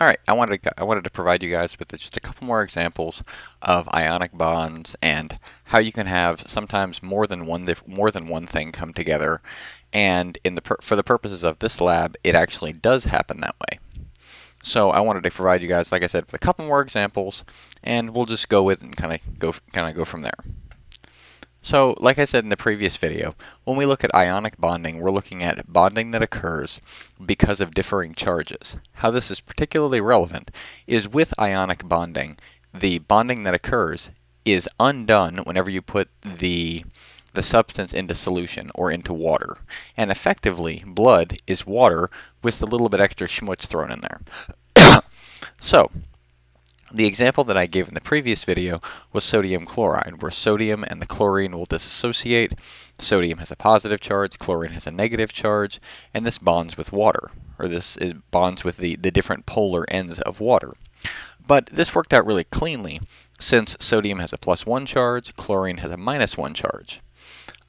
All right, I wanted to provide you guys with just a couple more examples of ionic bonds and how you can have sometimes more than one thing come together. And for the purposes of this lab, it actually does happen that way. So I wanted to provide you guys, like I said, with a couple more examples, and we'll just go with and kind of go from there. So, like I said in the previous video, when we look at ionic bonding, we're looking at bonding that occurs because of differing charges. How this is particularly relevant is with ionic bonding, the bonding that occurs is undone whenever you put the substance into solution or into water. And effectively, blood is water with a little bit extra schmutz thrown in there. So, the example that I gave in the previous video was sodium chloride, where sodium and the chlorine will dissociate. Sodium has a positive charge, chlorine has a negative charge, and this bonds with water, or bonds with the different polar ends of water. But this worked out really cleanly, since sodium has a +1 charge, chlorine has a -1 charge.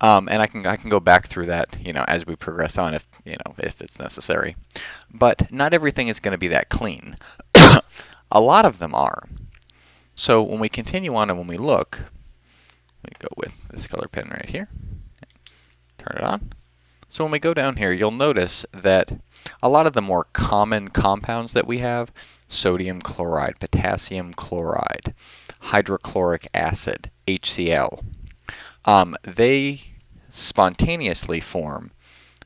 And I can go back through that, as we progress on, if it's necessary. But not everything is going to be that clean. A lot of them are. So when we continue on and when we look, let me go with this color pen right here. Turn it on. So when we go down here, you'll notice that a lot of the more common compounds that we have, sodium chloride, potassium chloride, hydrochloric acid, HCl, they spontaneously form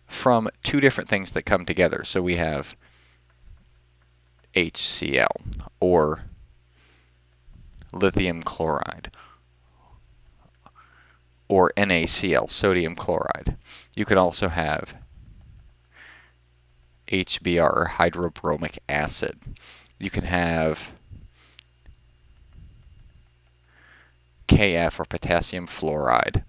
from two different things that come together. So we have HCl, or lithium chloride, or NaCl, sodium chloride. You could also have HBr, or hydrobromic acid. You can have KF, or potassium fluoride.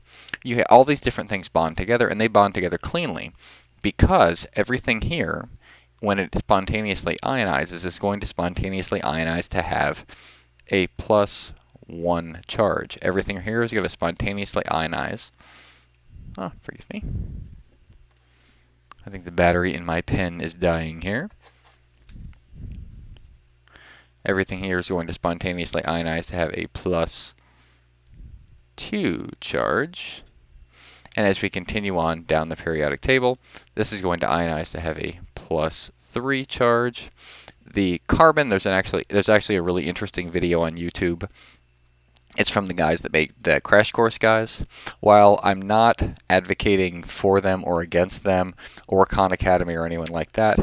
All these different things bond together, and they bond together cleanly because everything here, when it spontaneously ionizes, is going to spontaneously ionize to have a +1 charge. Everything here is going to spontaneously ionize. Oh, forgive me. I think the battery in my pen is dying here. Everything here is going to spontaneously ionize to have a +2 charge. And as we continue on down the periodic table, this is going to ionize to have a +3 charge. The carbon, there's actually a really interesting video on YouTube. It's from the guys that make the Crash Course guys. While I'm not advocating for them or against them or Khan Academy or anyone like that,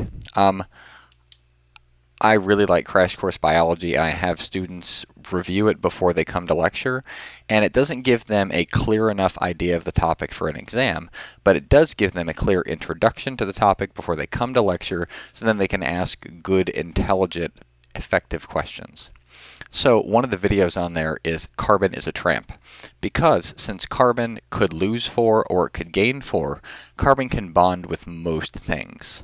I really like Crash Course Biology, and I have students review it before they come to lecture, and it doesn't give them a clear enough idea of the topic for an exam, but it does give them a clear introduction to the topic before they come to lecture, so then they can ask good, intelligent, effective questions. So one of the videos on there is Carbon is a Tramp, because since carbon could lose 4 or it could gain 4, carbon can bond with most things.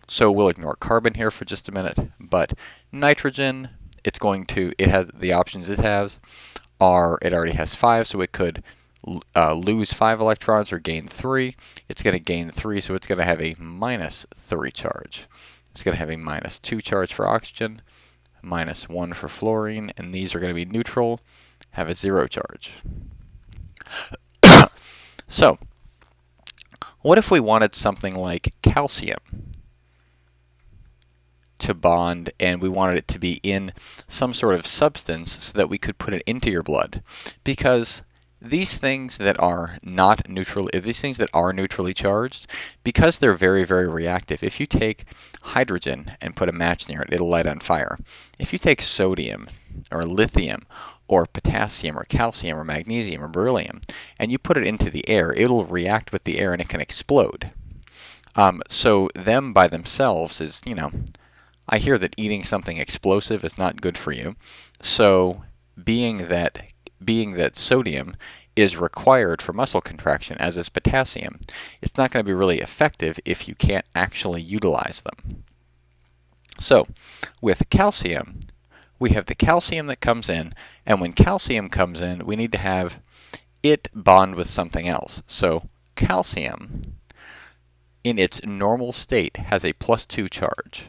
So we'll ignore carbon here for just a minute, but nitrogen, it has the options it has are, it already has 5, so it could lose 5 electrons or gain 3. It's going to gain 3, so it's going to have a -3 charge. It's going to have a -2 charge for oxygen, -1 for fluorine, and these are going to be neutral, have a 0 charge. So, what if we wanted something like calcium to bond, and we wanted it to be in some sort of substance so that we could put it into your blood? Because these things that are neutrally charged, because they're very, very reactive, if you take hydrogen and put a match near it, it'll light on fire. If you take sodium or lithium or potassium or calcium or magnesium or beryllium and you put it into the air, it'll react with the air and it can explode. So them by themselves is, I hear that eating something explosive is not good for you. So being that sodium is required for muscle contraction, as is potassium, it's not going to be really effective if you can't actually utilize them. So with calcium, we have the calcium that comes in, and when calcium comes in, we need to have it bond with something else. So calcium, in its normal state, has a +2 charge.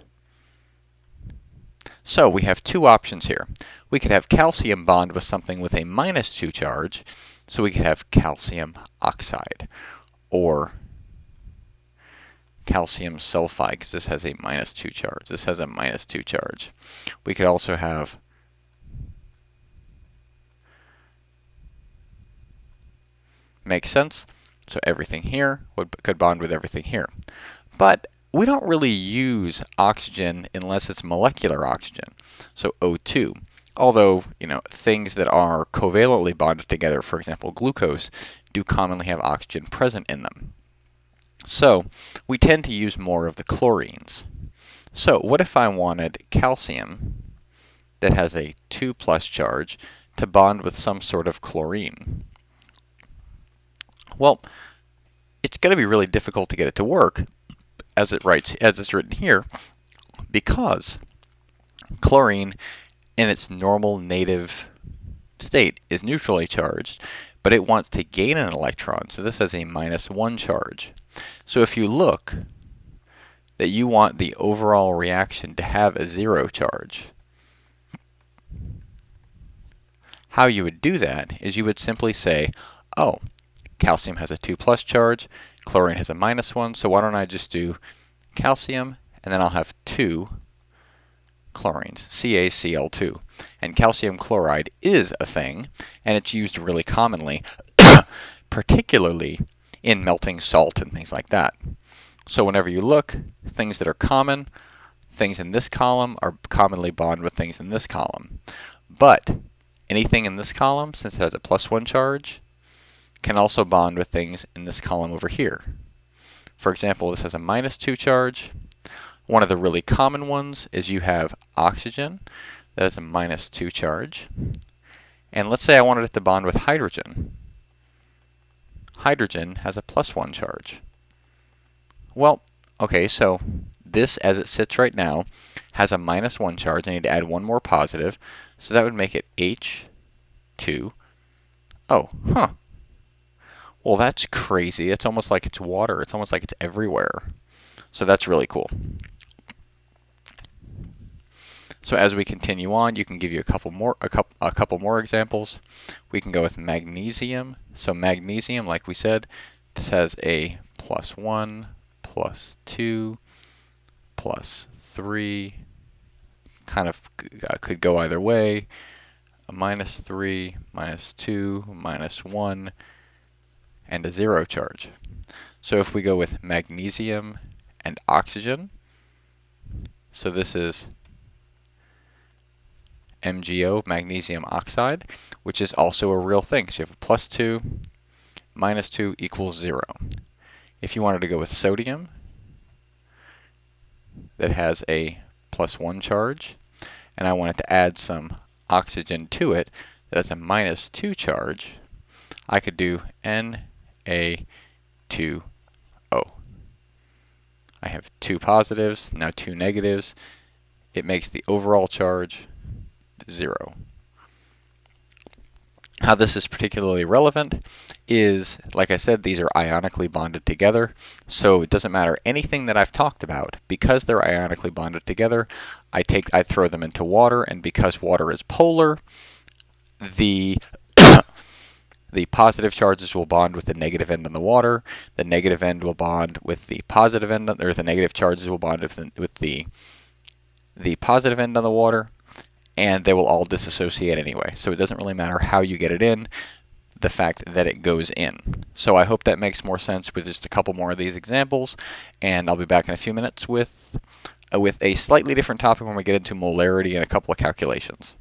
So we have two options here. We could have calcium bond with something with a -2 charge, so we could have calcium oxide, or calcium sulfide, because this has a -2 charge. This has a -2 charge. We could also have makes sense. So everything here could bond with everything here. But we don't really use oxygen unless it's molecular oxygen, so O2. Although, things that are covalently bonded together, for example, glucose, do commonly have oxygen present in them. So we tend to use more of the chlorines. So what if I wanted calcium that has a 2+ charge to bond with some sort of chlorine? Well, it's going to be really difficult to get it to work, as it's written here, because chlorine in its normal native state is neutrally charged, but it wants to gain an electron, so this has a -1 charge. So if you look that you want the overall reaction to have a 0 charge, how you would do that is you would simply say, oh, calcium has a 2+ charge, chlorine has a -1, so why don't I just do calcium, and then I'll have 2 chlorines, CaCl2. And calcium chloride is a thing, and it's used really commonly, particularly in melting salt and things like that. So whenever you look, things that are common, things in this column are commonly bond with things in this column. But anything in this column, since it has a +1 charge, can also bond with things in this column over here. For example, this has a -2 charge. One of the really common ones is you have oxygen that has a -2 charge. And let's say I wanted it to bond with hydrogen. Hydrogen has a +1 charge. Well, okay, so this, as it sits right now, has a -1 charge. I need to add one more positive, so that would make it H2O. Huh. Well, that's crazy. It's almost like it's water. It's almost like it's everywhere. So that's really cool. So as we continue on, you can give you a couple more examples. We can go with magnesium. So magnesium, like we said, this has a +1, +2, +3. Kind of could go either way. A -3, -2, -1, and a 0 charge. So if we go with magnesium and oxygen, so this is MgO, magnesium oxide, which is also a real thing. So you have a +2, -2 equals 0. If you wanted to go with sodium, that has a +1 charge, and I wanted to add some oxygen to it that has a -2 charge, I could do Na2O. I have 2 positives, now 2 negatives. It makes the overall charge 0. How this is particularly relevant is, like I said, these are ionically bonded together, so it doesn't matter anything that I've talked about. Because they're ionically bonded together, I throw them into water, and because water is polar, the the positive charges will bond with the negative end on the water. The negative end will bond with the positive end, or the negative charges will bond with the positive end on the water, and they will all disassociate anyway. So it doesn't really matter how you get it in, the fact that it goes in. So I hope that makes more sense with just a couple more of these examples, and I'll be back in a few minutes with a slightly different topic when we get into molarity and a couple of calculations.